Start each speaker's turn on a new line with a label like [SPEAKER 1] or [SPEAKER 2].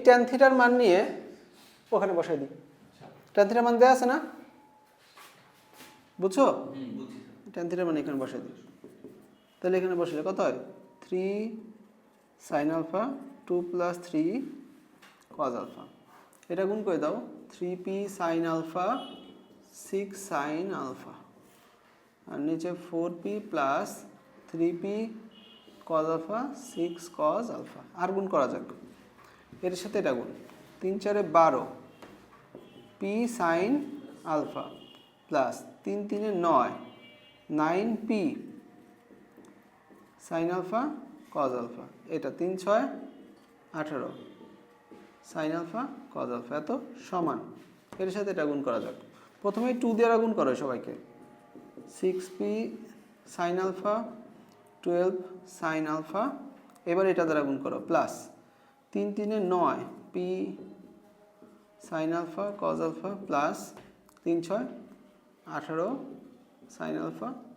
[SPEAKER 1] Tan থিটার মান নিয়ে ওখানে বসাই দিই। ট্যান থিটার মান দেওয়া আছে না, বুঝছো? ট্যান থিটার মান এখানে বসাই দিই। তাহলে এখানে বসলে কত হয়? 3 sin আলফা 2 + 3 cos আলফা। এটা গুণ করে দাও, 3p sin alpha 6 sin alpha, আর নিচে 4p + 3p cos alpha 6 cos alpha. আর গুণ করা যাক, এর সাথে এটা গুণ, 3 4 12 p sin alpha plus 3 3 9 9p sin alpha cos alpha. এটা 3 6 18 sin আলফা cos আলফা, এত সমান। এর সাথে এটা গুণ করা যাক। প্রথমে 2 দিয়ে গুণ করো সবাইকে, 6p sin alpha 12 sin alpha. এবার এটা দ্বারা গুণ করো, plus 3 3 9 p sin alpha cos alpha plus 3 6 18 sin alpha